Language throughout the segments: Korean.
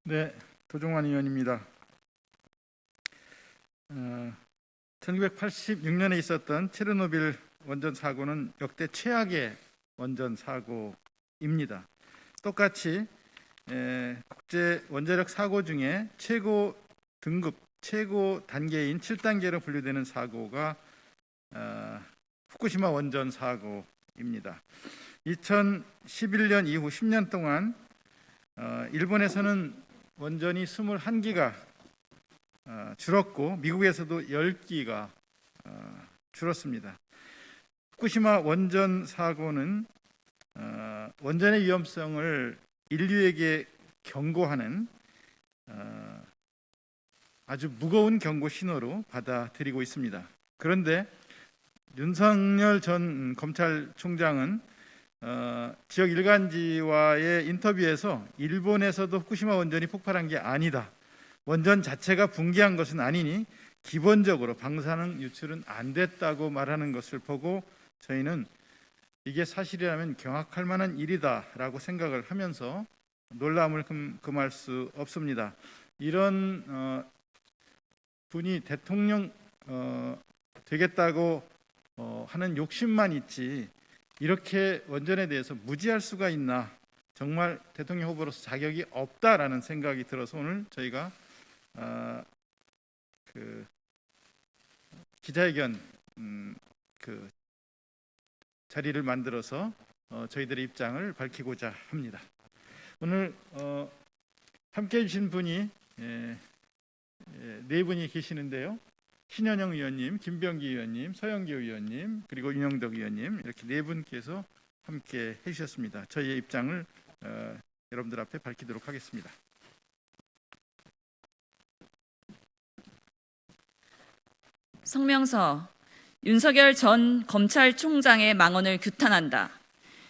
네, 도종환 의원입니다. 1986년에 있었던 체르노빌 원전 사고는 역대 최악의 원전 사고입니다. 똑같이 국제 원자력 사고 중에 최고 등급, 최고 단계인 7단계로 분류되는 사고가 후쿠시마 원전 사고입니다. 2011년 이후 10년 동안 일본에서는 원전이 21기가 줄었고 미국에서도 10기가 줄었습니다. 후쿠시마 원전 사고는 원전의 위험성을 인류에게 경고하는 아주 무거운 경고 신호로 받아들이고 있습니다. 그런데 윤석열 전 검찰총장은 지역 일간지와의 인터뷰에서 일본에서도 후쿠시마 원전이 폭발한 게 아니다. 원전 자체가 붕괴한 것은 아니니 기본적으로 방사능 유출은 안 됐다고 말하는 것을 보고 저희는 이게 사실이라면 경악할 만한 일이다라고 생각을 하면서 놀라움을 금할 수 없습니다. 이런 분이 대통령 되겠다고 하는 욕심만 있지 이렇게 원전에 대해서 무지할 수가 있나, 정말 대통령 후보로서 자격이 없다라는 생각이 들어서 오늘 저희가 기자회견 자리를 만들어서 저희들의 입장을 밝히고자 합니다. 오늘 함께해 주신 분이 네 분이 계시는데요. 신현영 의원님, 김병기 의원님, 서영기 의원님, 그리고 윤영덕 의원님, 이렇게 네 분께서 함께 해주셨습니다. 저희의 입장을 여러분들 앞에 밝히도록 하겠습니다. 성명서. 윤석열 전 검찰총장의 망언을 규탄한다.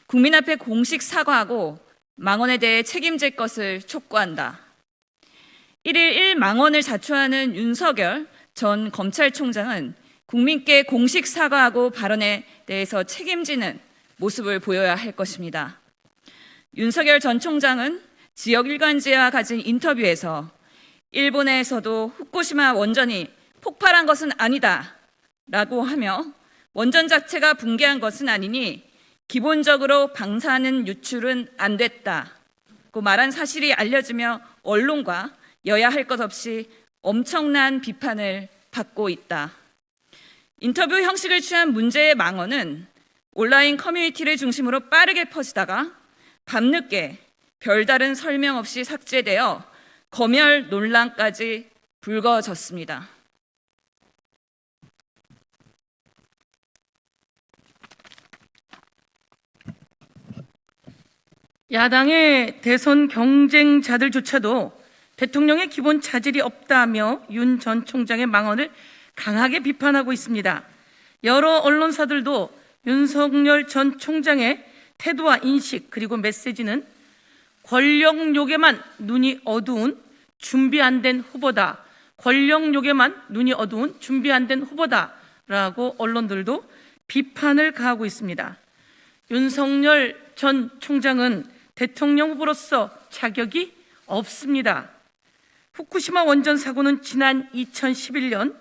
국민 앞에 공식 사과하고 망언에 대해 책임질 것을 촉구한다. 1일 1망언을 자초하는 윤석열 전 검찰총장은 국민께 공식 사과하고 발언에 대해서 책임지는 모습을 보여야 할 것입니다. 윤석열 전 총장은 지역 일간지와 가진 인터뷰에서 일본에서도 후쿠시마 원전이 폭발한 것은 아니다 라고 하며 원전 자체가 붕괴한 것은 아니니 기본적으로 방사능 유출은 안 됐다고 말한 사실이 알려지며 언론과 여야 할 것 없이 엄청난 비판을 받고 있다. 인터뷰 형식을 취한 문제의 망언은 온라인 커뮤니티를 중심으로 빠르게 퍼지다가 밤늦게 별다른 설명 없이 삭제되어 검열 논란까지 불거졌습니다. 야당의 대선 경쟁자들조차도 대통령의 기본 자질이 없다며 윤 전 총장의 망언을 강하게 비판하고 있습니다. 여러 언론사들도 윤석열 전 총장의 태도와 인식 그리고 메시지는 권력욕에만 눈이 어두운 준비 안 된 후보다, 권력욕에만 눈이 어두운 준비 안 된 후보다라고 언론들도 비판을 가하고 있습니다. 윤석열 전 총장은 대통령 후보로서 자격이 없습니다. 후쿠시마 원전 사고는 지난 2011년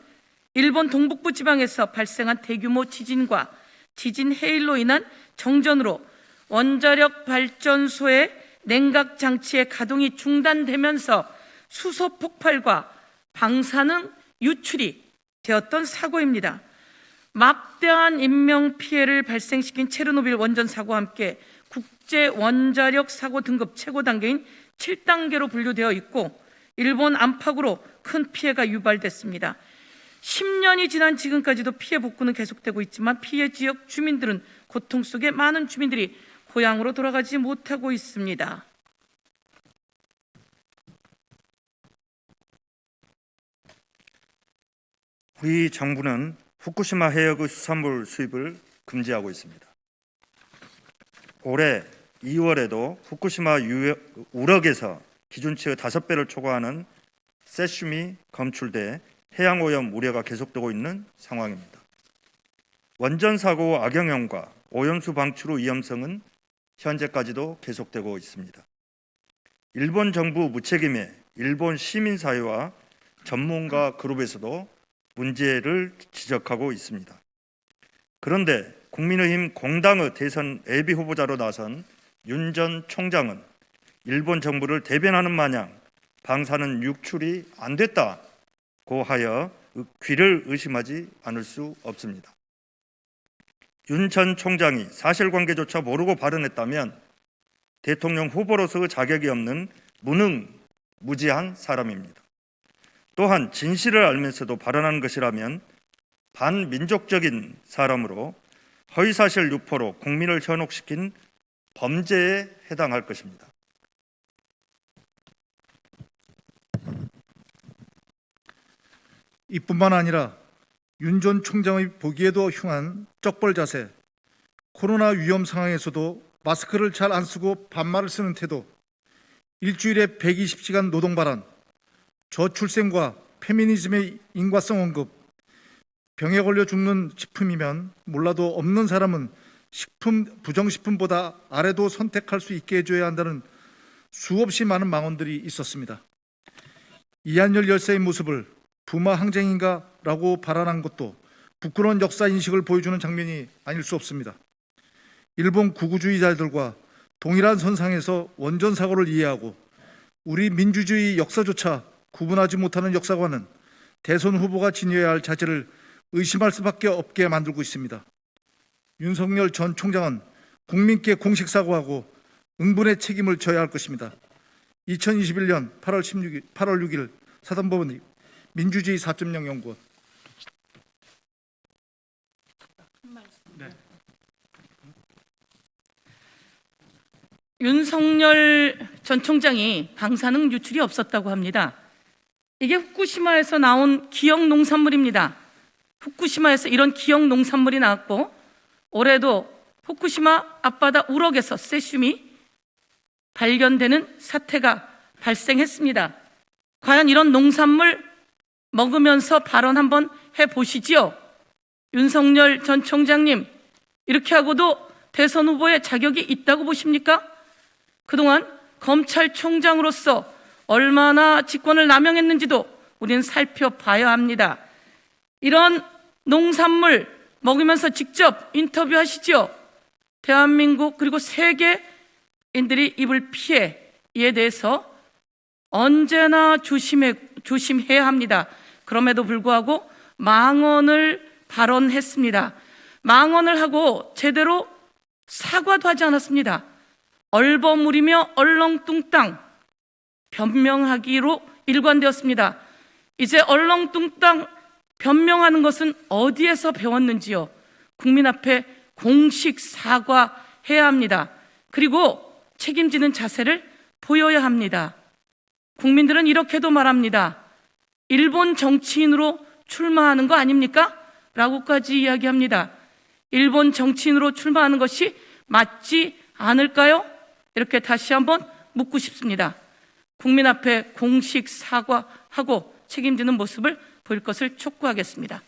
일본 동북부 지방에서 발생한 대규모 지진과 지진 해일로 인한 정전으로 원자력 발전소의 냉각 장치의 가동이 중단되면서 수소 폭발과 방사능 유출이 되었던 사고입니다. 막대한 인명 피해를 발생시킨 체르노빌 원전 사고와 함께 국제 원자력 사고 등급 최고 단계인 7단계로 분류되어 있고 일본 안팎으로 큰 피해가 유발됐습니다. 10년이 지난 지금까지도 피해 복구는 계속되고 있지만 피해 지역 주민들은 고통 속에 많은 주민들이 고향으로 돌아가지 못하고 있습니다. 우리 정부는 후쿠시마 해역의 수산물 수입을 금지하고 있습니다. 올해 2월에도 후쿠시마 우럭에서 기준치의 5배를 초과하는 세슘이 검출돼 해양오염 우려가 계속되고 있는 상황입니다. 원전 사고 악영향과 오염수 방출 후 위험성은 현재까지도 계속되고 있습니다. 일본 정부 무책임에 일본 시민사회와 전문가 그룹에서도 문제를 지적하고 있습니다. 그런데 국민의힘 공당의 대선 예비 후보자로 나선 윤 전 총장은 일본 정부를 대변하는 마냥 방사능 유출이 안 됐다고 하여 귀를 의심하지 않을 수 없습니다. 윤 전 총장이 사실관계조차 모르고 발언했다면 대통령 후보로서의 자격이 없는 무능무지한 사람입니다. 또한 진실을 알면서도 발언한 것이라면 반민족적인 사람으로 허위사실 유포로 국민을 현혹시킨 범죄에 해당할 것입니다. 이뿐만 아니라 윤 전 총장의 보기에도 흉한 쩍벌 자세, 코로나 위험 상황에서도 마스크를 잘 안 쓰고 반말을 쓰는 태도, 일주일에 120시간 노동 발언, 저출생과 페미니즘의 인과성 언급, 병에 걸려 죽는 식품이면 몰라도 없는 사람은 부정식품보다 아래도 선택할 수 있게 해줘야 한다는 수없이 많은 망언들이 있었습니다. 이한열 열사의 모습을 부마 항쟁인가라고 발언한 것도 부끄러운 역사 인식을 보여주는 장면이 아닐 수 없습니다. 일본 구구주의자들과 동일한 선상에서 원전 사고를 이해하고 우리 민주주의 역사조차 구분하지 못하는 역사관은 대선 후보가 지녀야 할 자질을 의심할 수밖에 없게 만들고 있습니다. 윤석열 전 총장은 국민께 공식 사과하고 응분의 책임을 져야 할 것입니다. 2021년 8월 6일 사단법원 민주주의 4.0 연구원. 윤석열 전 총장이 방사능 유출이 없었다고 합니다. 이게 후쿠시마에서 나온 기억 농산물입니다. 후쿠시마에서 이런 기억 농산물이 나왔고 올해도 후쿠시마 앞바다 우럭에서 세슘이 발견되는 사태가 발생했습니다. 과연 이런 농산물 먹으면서 발언 한번 해보시지요. 윤석열 전 총장님, 이렇게 하고도 대선 후보의 자격이 있다고 보십니까? 그동안 검찰총장으로서 얼마나 직권을 남용했는지도 우리는 살펴봐야 합니다. 이런 농산물 먹으면서 직접 인터뷰하시죠. 대한민국 그리고 세계인들이 입을 피해 이에 대해서 언제나 조심해야 합니다. 그럼에도 불구하고 망언을 발언했습니다. 망언을 하고 제대로 사과도 하지 않았습니다. 얼버무리며 얼렁뚱땅 변명하기로 일관되었습니다. 이제 얼렁뚱땅 변명하는 것은 어디에서 배웠는지요? 국민 앞에 공식 사과해야 합니다. 그리고 책임지는 자세를 보여야 합니다. 국민들은 이렇게도 말합니다. 일본 정치인으로 출마하는 거 아닙니까? 라고까지 이야기합니다. 일본 정치인으로 출마하는 것이 맞지 않을까요? 이렇게 다시 한번 묻고 싶습니다. 국민 앞에 공식 사과하고 책임지는 모습을 보일 것을 촉구하겠습니다.